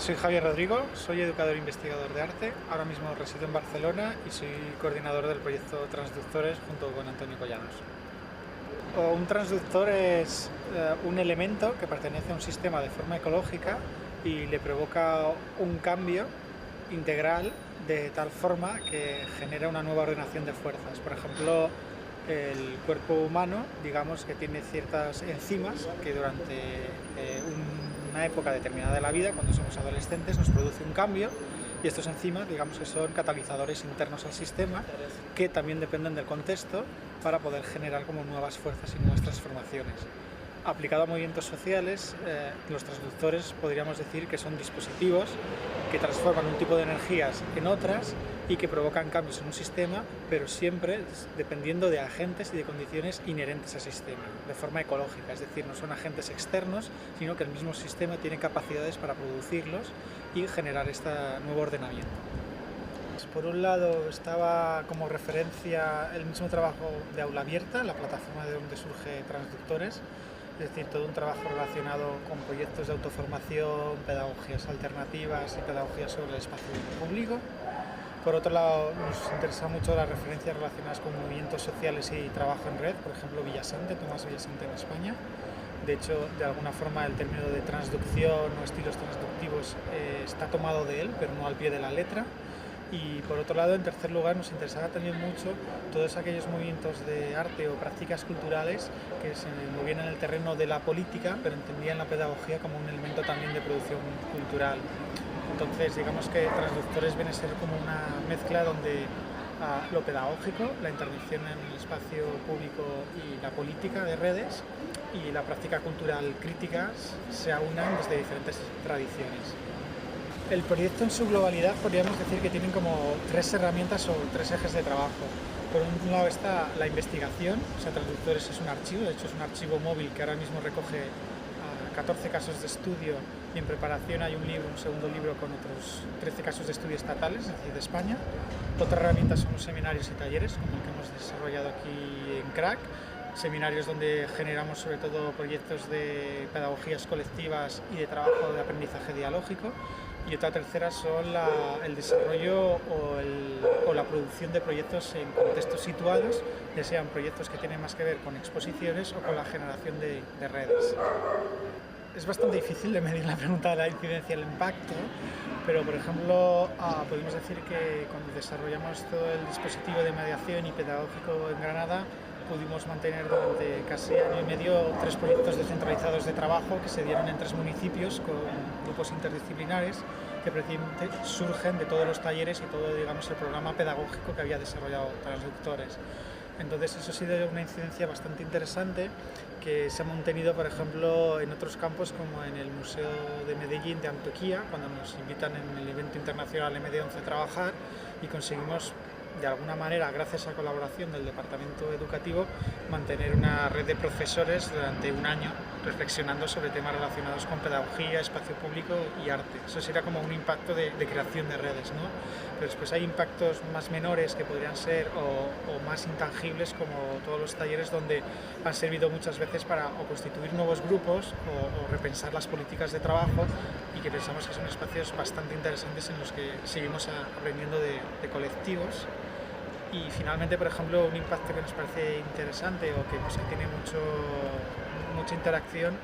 Soy Javier Rodrigo, soy educador e investigador de arte, ahora mismo resido en Barcelona y soy coordinador del proyecto Transductores junto con Antonio Collanos. Un transductor es un elemento que pertenece a un sistema de forma ecológica y le provoca un cambio integral de tal forma que genera una nueva ordenación de fuerzas. Por ejemplo, el cuerpo humano, digamos que tiene ciertas enzimas que durante una época determinada de la vida, cuando somos adolescentes, nos produce un cambio, y estos enzimas, digamos que son catalizadores internos al sistema que también dependen del contexto para poder generar como nuevas fuerzas y nuevas transformaciones. Aplicado a movimientos sociales, los transductores podríamos decir que son dispositivos que transforman un tipo de energías en otras y que provocan cambios en un sistema, pero siempre dependiendo de agentes y de condiciones inherentes al sistema, de forma ecológica, es decir, no son agentes externos, sino que el mismo sistema tiene capacidades para producirlos y generar este nuevo ordenamiento. Por un lado estaba como referencia el mismo trabajo de Aula Abierta, la plataforma de donde surge Transductores, es decir, todo un trabajo relacionado con proyectos de autoformación, pedagogías alternativas y pedagogías sobre el espacio público. Por otro lado, nos interesa mucho las referencias relacionadas con movimientos sociales y trabajo en red, por ejemplo, Villasante, Tomás Villasante en España. De hecho, de alguna forma el término de transducción o estilos transductivos está tomado de él, pero no al pie de la letra. Y por otro lado, en tercer lugar, nos interesaba también mucho todos aquellos movimientos de arte o prácticas culturales que se movían en el terreno de la política, pero entendían la pedagogía como un elemento también de producción cultural. Entonces, digamos que Transductores viene a ser como una mezcla donde lo pedagógico, la intervención en el espacio público y la política de redes y la práctica cultural crítica se aunan desde diferentes tradiciones. El proyecto en su globalidad podríamos decir que tienen como tres herramientas o tres ejes de trabajo. Por un lado está la investigación, o sea, Transductores es un archivo, de hecho es un archivo móvil que ahora mismo recoge 14 casos de estudio y en preparación hay un libro, un segundo libro con otros 13 casos de estudio estatales, es decir, de España. Otra herramienta son los seminarios y talleres, como el que hemos desarrollado aquí en CRAC, seminarios donde generamos sobre todo proyectos de pedagogías colectivas y de trabajo de aprendizaje dialógico. Y otra tercera son el desarrollo o la producción de proyectos en contextos situados, ya sean proyectos que tienen más que ver con exposiciones o con la generación de redes. Es bastante difícil de medir la pregunta de la incidencia y el impacto, pero por ejemplo podemos decir que cuando desarrollamos todo el dispositivo de mediación y pedagógico en Granada, pudimos mantener durante casi año y medio 3 proyectos descentralizados de trabajo que se dieron en 3 municipios con grupos interdisciplinares que precisamente surgen de todos los talleres y todo, digamos, el programa pedagógico que había desarrollado Transductores. Entonces eso ha sido una incidencia bastante interesante que se ha mantenido, por ejemplo, en otros campos como en el Museo de Medellín de Antioquia, cuando nos invitan en el evento internacional MD11 a trabajar y conseguimos de alguna manera, gracias a la colaboración del Departamento Educativo, mantener una red de profesores durante un año reflexionando sobre temas relacionados con pedagogía, espacio público y arte. Eso sería como un impacto de creación de redes, ¿no? Pero después hay impactos más menores que podrían ser o más intangibles, como todos los talleres donde han servido muchas veces para o constituir nuevos grupos o repensar las políticas de trabajo, y que pensamos que son espacios bastante interesantes en los que seguimos aprendiendo de colectivos. Y finalmente, por ejemplo, un impacto que nos parece interesante o que vemos que tiene mucha interacción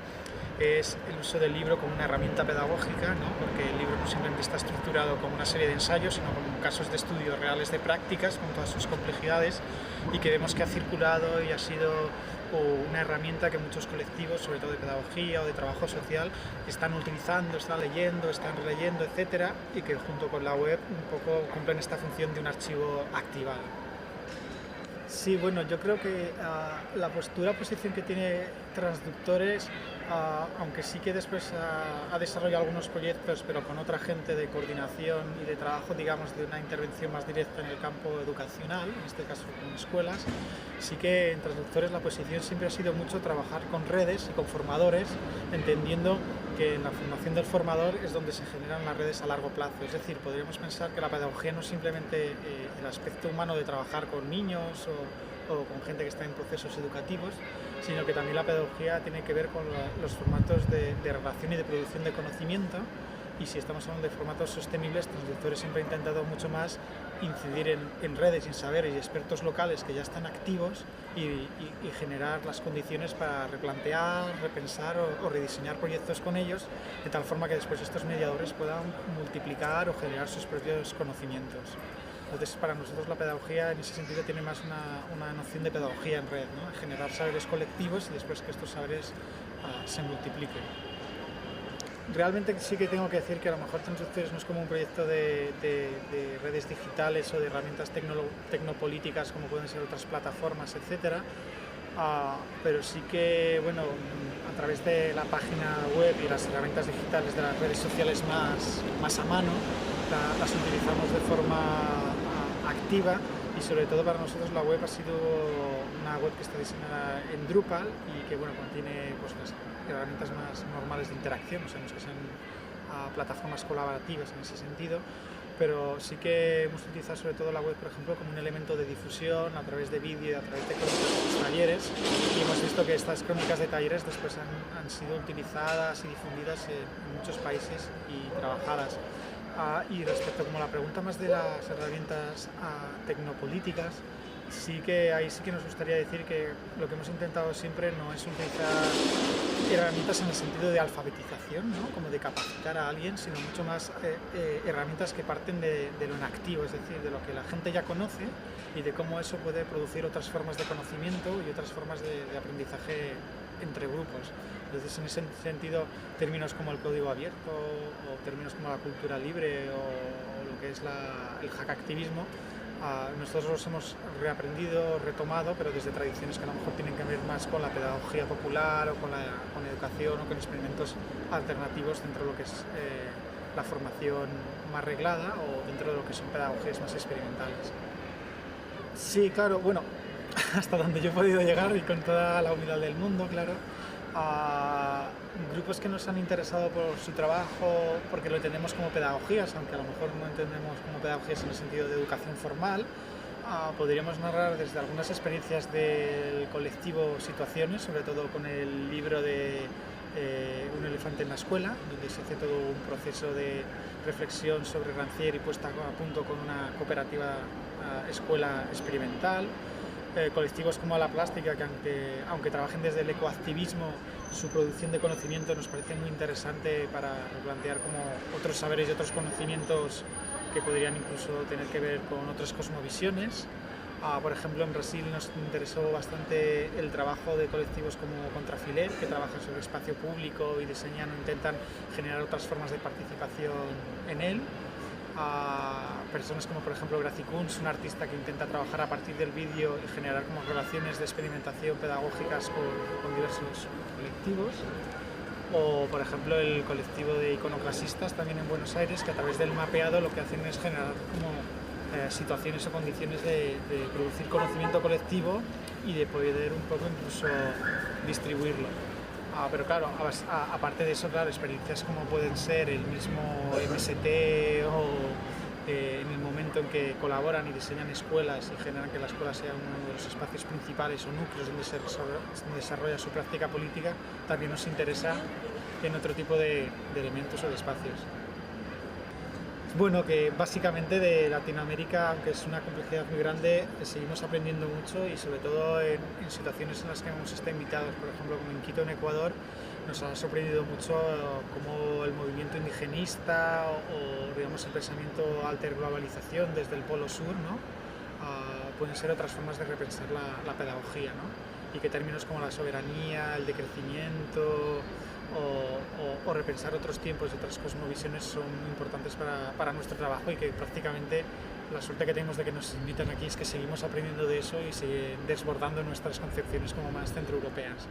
es el uso del libro como una herramienta pedagógica, ¿no? Porque el libro no simplemente está estructurado como una serie de ensayos, sino como casos de estudio reales de prácticas con todas sus complejidades, y que vemos que ha circulado y ha sido una herramienta que muchos colectivos, sobre todo de pedagogía o de trabajo social, están utilizando, están leyendo, están releyendo, etcétera, y que junto con la web un poco cumplen esta función de un archivo activado. Sí, bueno, yo creo que la posición que tiene Transductores, aunque sí que después ha desarrollado algunos proyectos, pero con otra gente de coordinación y de trabajo, digamos, de una intervención más directa en el campo educacional, en este caso con escuelas, sí que en Transductores la posición siempre ha sido mucho trabajar con redes y con formadores, entendiendo que en la formación del formador es donde se generan las redes a largo plazo. Es decir, podríamos pensar que la pedagogía no es simplemente el aspecto humano de trabajar con niños o con gente que está en procesos educativos, sino que también la pedagogía tiene que ver con los formatos de relación y de producción de conocimiento, y si estamos hablando de formatos sostenibles, Transductores siempre ha intentado mucho más incidir en redes, en saberes y expertos locales que ya están activos y generar las condiciones para replantear, repensar o rediseñar proyectos con ellos, de tal forma que después estos mediadores puedan multiplicar o generar sus propios conocimientos. Entonces, para nosotros la pedagogía en ese sentido tiene más una noción de pedagogía en red, ¿no? Generar saberes colectivos y después que estos saberes se multipliquen. Realmente sí que tengo que decir que a lo mejor Transductores no es como un proyecto de redes digitales o de herramientas tecnopolíticas como pueden ser otras plataformas, etcétera. Pero sí que, bueno, a través de la página web y las herramientas digitales de las redes sociales más a mano, las utilizamos de forma activa, y sobre todo para nosotros la web ha sido una web que está diseñada en Drupal y que, bueno, contiene pues, las herramientas más normales de interacción, o sea, no es que sean plataformas colaborativas en ese sentido, pero sí que hemos utilizado sobre todo la web, por ejemplo, como un elemento de difusión a través de vídeo y a través de crónicas de talleres, y hemos visto que estas crónicas de talleres después han sido utilizadas y difundidas en muchos países y trabajadas. Y respecto como la pregunta más de las herramientas tecnopolíticas, ahí sí que nos gustaría decir que lo que hemos intentado siempre no es utilizar herramientas en el sentido de alfabetización, ¿no? Como de capacitar a alguien, sino mucho más herramientas que parten de lo inactivo, es decir, de lo que la gente ya conoce y de cómo eso puede producir otras formas de conocimiento y otras formas de aprendizaje entre grupos. Entonces, en ese sentido, términos como el código abierto o términos como la cultura libre o lo que es el hackactivismo, nosotros los hemos reaprendido, retomado, pero desde tradiciones que a lo mejor tienen que ver más con la pedagogía popular o con educación o con experimentos alternativos dentro de lo que es la formación más reglada o dentro de lo que son pedagogías más experimentales. Sí, claro, bueno, hasta donde yo he podido llegar y con toda la humildad del mundo, claro, a grupos que nos han interesado por su trabajo porque lo entendemos como pedagogías, aunque a lo mejor no entendemos como pedagogías en el sentido de educación formal. Podríamos narrar desde algunas experiencias del colectivo Situaciones, sobre todo con el libro de Un elefante en la escuela, donde se hace todo un proceso de reflexión sobre Rancière y puesta a punto con una cooperativa escuela experimental. Colectivos como La Plástica, que aunque trabajen desde el ecoactivismo, su producción de conocimiento nos parece muy interesante para replantear como otros saberes y otros conocimientos que podrían incluso tener que ver con otras cosmovisiones. Por ejemplo, en Brasil nos interesó bastante el trabajo de colectivos como Contrafilet, que trabajan sobre espacio público y diseñan o intentan generar otras formas de participación en él. Personas como por ejemplo Gracie Kunz, un artista que intenta trabajar a partir del vídeo y generar como relaciones de experimentación pedagógicas con diversos colectivos, o por ejemplo el colectivo de iconoclasistas también en Buenos Aires, que a través del mapeado lo que hacen es generar como situaciones o condiciones de producir conocimiento colectivo y de poder un poco incluso distribuirlo. Pero claro, aparte de eso, claro, experiencias como pueden ser el mismo MST o en el momento en que colaboran y diseñan escuelas y generan que la escuela sea uno de los espacios principales o núcleos donde se desarrolla su práctica política, también nos interesa en otro tipo de elementos o de espacios. Bueno, que básicamente de Latinoamérica, aunque es una complejidad muy grande, seguimos aprendiendo mucho y sobre todo en situaciones en las que hemos estado invitados, por ejemplo como en Quito, en Ecuador, nos ha sorprendido mucho cómo el movimiento indigenista o digamos el pensamiento alterglobalización desde el Polo Sur, ¿no? Pueden ser otras formas de repensar la pedagogía, ¿no? Y que términos como la soberanía, el decrecimiento o repensar otros tiempos y otras cosmovisiones son muy importantes para nuestro trabajo, y que prácticamente la suerte que tenemos de que nos invitan aquí es que seguimos aprendiendo de eso y sigue desbordando nuestras concepciones como más centroeuropeas.